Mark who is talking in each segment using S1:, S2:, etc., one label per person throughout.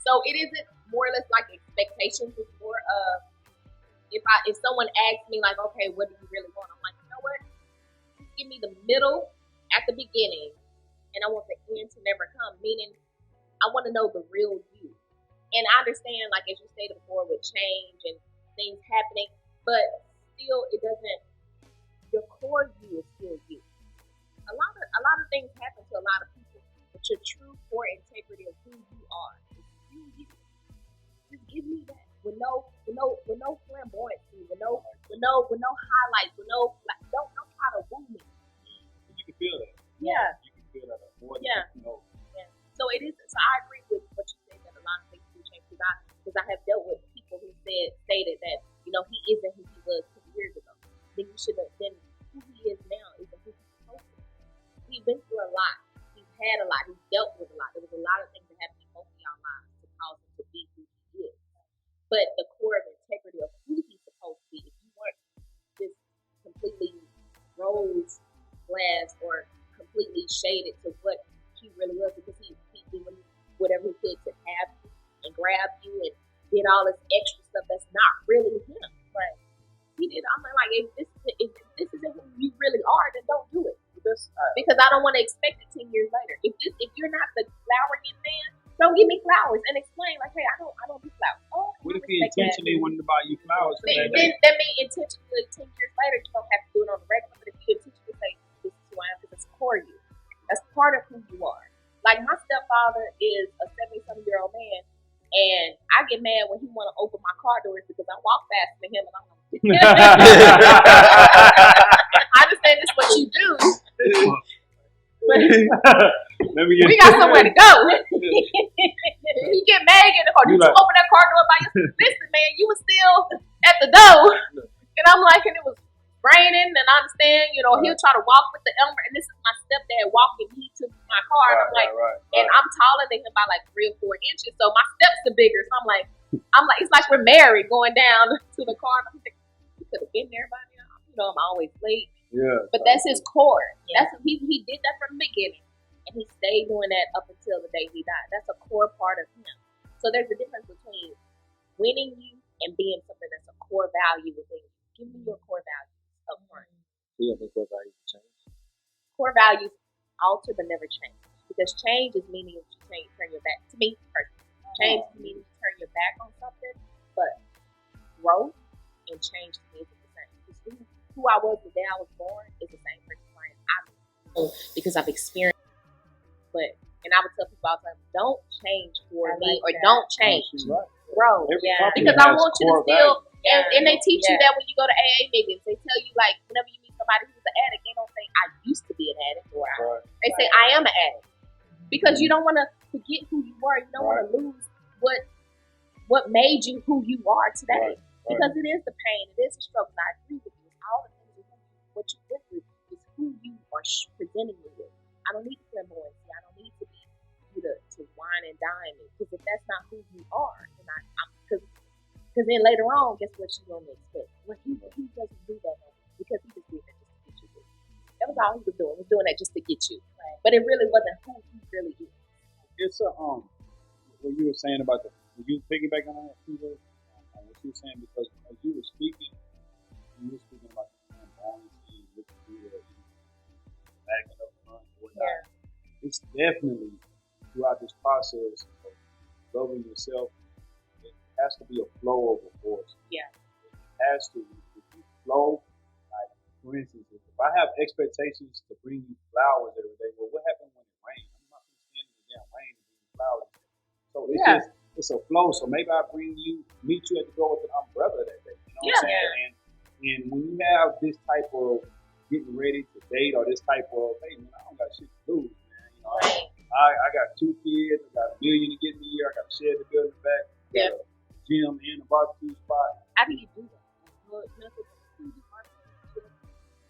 S1: So it isn't more or less like expectations. It's more of if someone asks me like, okay, what do you really want? I'm like, you know what? Just give me the middle at the beginning, and I want the end to never come. Meaning, I want to know the real you. And I understand, like as you stated before, with change and things happening, but still, it doesn't. Your core you is still you. A lot of things happen to a lot of people, but your true core integrity of who you are is still you. Just give me that with no flamboyancy, with no highlights, with no like, don't try to woo me.
S2: You can feel that.
S1: Yeah.
S2: You can feel that more than
S1: Yeah.
S2: you know.
S1: Yeah. So it is. So I agree with what you said that a lot of things do change because I have dealt with people who stated that he isn't who he was 2 years ago. Then you should have. Then who he is now isn't who he's supposed to be. He went through a lot. He's had a lot. He's dealt with a lot. There was a lot of things that happened in both of y'all lives to cause him to be who he is. But the core of integrity of who he's supposed to be, if you weren't just completely rose glass or completely shaded to what he really was, because he did whatever he could to have you and grab you and did all this extra stuff that's not really him. Right. He did. I'm like, if this isn't who you really are, then don't do it. Because I don't want to expect it 10 years later. If you're not the flower-getting man, don't give me flowers and explain like, hey, I don't do flowers. Oh,
S2: what if he intentionally wanted to buy you flowers?
S1: Then that means intentionally 10 years later you don't have to do it on the regular. But if you intentionally say this is who I am, because it's core you, that's part of who you are. Like my stepfather is a 70-something-year-old man, and I get mad when he want to open my car doors because I walk faster than him, and I'm like, I understand this is what you do. We got somewhere to go. You get mad in the car. Did you open that car door by yourself? Listen, man, you were still at the door. And I'm like, and it was raining, and I understand, he'll try to walk with the Elmer, and this is my stepdad walking me to my car. And I'm like, and I'm taller than him by like 3 or 4 inches, so my steps are bigger. So I'm like, it's like we're married going down to the car. And I'm like, you could have been there by now. I'm always late.
S2: Yeah.
S1: But that's his core. Yeah. That's he did that from the beginning, and he stayed doing that up until the day he died. That's a core part of him. So there's a difference between winning you and being something that's a core value within you. Give me your core values up front.
S3: Yeah, the core values change.
S1: Core values alter but never change, because change is meaning that you turn your back. To me, personally, change means you turn your back on something, but growth and change to me is the same. Because who I was the day I was born is the same person I am. Because I've experienced. And I would tell people all the time, don't change for me, or don't change. Grow. Yeah. Because I want you to still, and they teach you that when you go to AA meetings. They tell you, like, whenever you meet somebody who's an addict, they don't say, I used to be an addict, or they say, I am an addict. Because you don't want to forget who you were. You don't want to lose what made you who you are today. Because it is the pain, it is the struggle. I agree with you. All the things what you went through is who you are presenting me with. I don't need to flamboyancy. I don't need to be you to wine and dine me. Because if that's not who you are, then because then later on, guess what you're going to expect? Well, he doesn't do that because he just did that just to get you. That was all he was doing. He was doing that just to get you. Right. But it really wasn't who he really is.
S2: It's what you were saying about were you piggyback on that, TJ? What you were saying, because as you were speaking about the flamboyancy, looking through the backing up front, whatnot. Yeah. It's definitely throughout this process of loving yourself, it has to be a flow of a force.
S1: Yeah.
S2: It has to. If you flow, like for instance, if I have expectations to bring you flowers every day, well, what happens when it rains? I'm not going to stand in the damn rain and bring you flowers. So it's a flow. So maybe I meet you at the door with an umbrella that day. You know what I'm saying? And when you have this type of getting ready to date, or this type of, hey man, I don't got shit to lose, man. I got 2 kids, I got $1 million to get in the year, I got a shed to build in the back, I got a gym and a barbecue spot.
S1: How do you do that?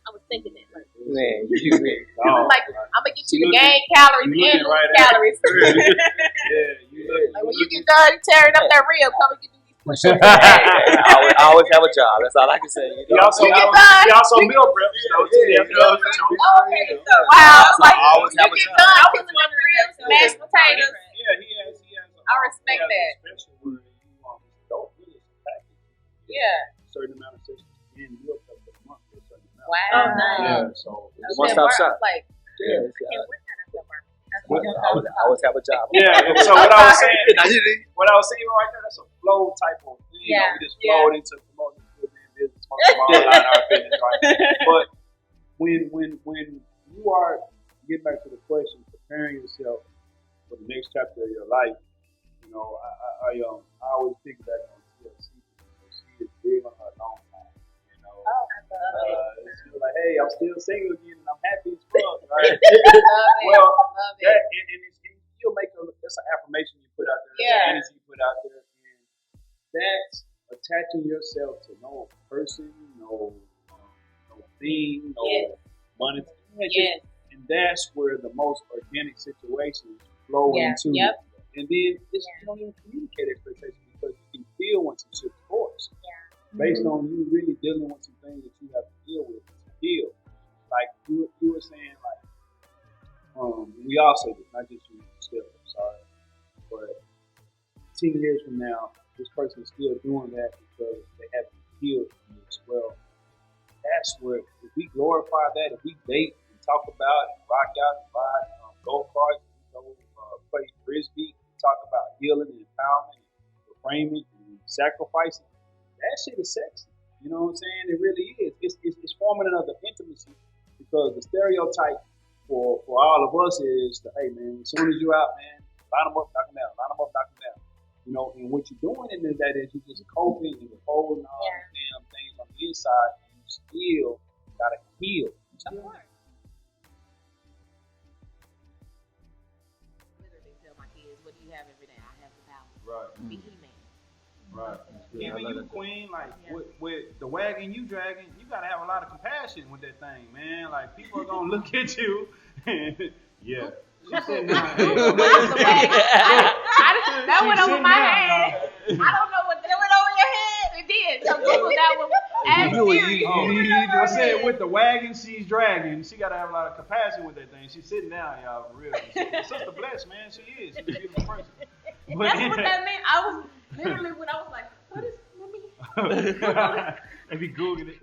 S1: I was thinking that. Like,
S3: man,
S1: like, I'm gonna get you to gain calories and lose calories. Like when you get done tearing up that rib, come and get these push-ups.
S3: I always have a job. That's all I can say.
S2: He also meal preps.
S1: Wow, like when you get done, putting them ribs, mashed potatoes.
S2: Yeah, he has.
S1: I respect
S2: Yeah,
S1: that.
S2: special where you don't really package.
S1: Yeah.
S2: A certain amount of sessions and you up for the month for a certain amount.
S1: Wow.
S2: Yeah, so
S1: I
S3: One
S1: said,
S3: stop
S1: work,
S3: shop.
S1: Like,
S3: Yeah,
S1: okay, what kind of stuff work?
S3: I always have a job.
S2: yeah. So what I was saying, right there, that's a flow type of thing.
S1: Yeah,
S2: We just flowed into promoting the business, all line our business, right? But when you are getting back to the question, preparing yourself for the next chapter of your life, I always think back on TLC. She is big on her long time.
S1: Oh, I love it.
S2: She was like, hey, I'm still single again and I'm happy as fuck, right?
S1: Well, love it.
S2: That and you'll make that's an affirmation you put out there, that's an energy you put out there, and that's attaching yourself to no person, no thing, no money.
S1: Yes.
S2: And that's where the most organic situations flow into.
S1: Yep.
S2: And then you don't even communicate expectations because you can feel when some shit's forced.
S1: Yeah.
S2: Based on you really dealing with some things that you have to deal with to heal. Like you were saying, like we all say this, not just you, still, I'm sorry. But 10 years from now, this person is still doing that because they haven't healed from this. Well, that's where if we glorify that, if we date and talk about and rock out and ride go-karts, play frisbee, talk about healing and empowerment and reframing and sacrificing, that shit is sexy. You know what I'm saying? It really is. It's forming another intimacy because the stereotype for all of us is, hey man, as soon as you're out, man, line them up, knock them down, line them up, knock them down. And what you're doing in that is you're just coping and you're holding all the damn things on the inside, and you still gotta heal.
S1: Of course. Literally tell my kids, what do you have every day? I have the power.
S2: Right.
S1: Be He-Man.
S2: Right.
S4: Even you, queen, like with the wagon you dragging, you gotta have a lot of compassion with that thing, man. Like people are gonna look at you, and yeah. She's sitting down.
S1: That went over my head. I don't know what that went over your head. It did. So Google that one. Ask Siri.
S4: I said with the wagon she's dragging, she gotta have a lot of compassion with that thing. She's sitting down, y'all, for real. Sister Bless, man, she is. She's a beautiful person. But
S1: That's what that meant. I was literally when I was like, what is, let me.
S4: If you Google it.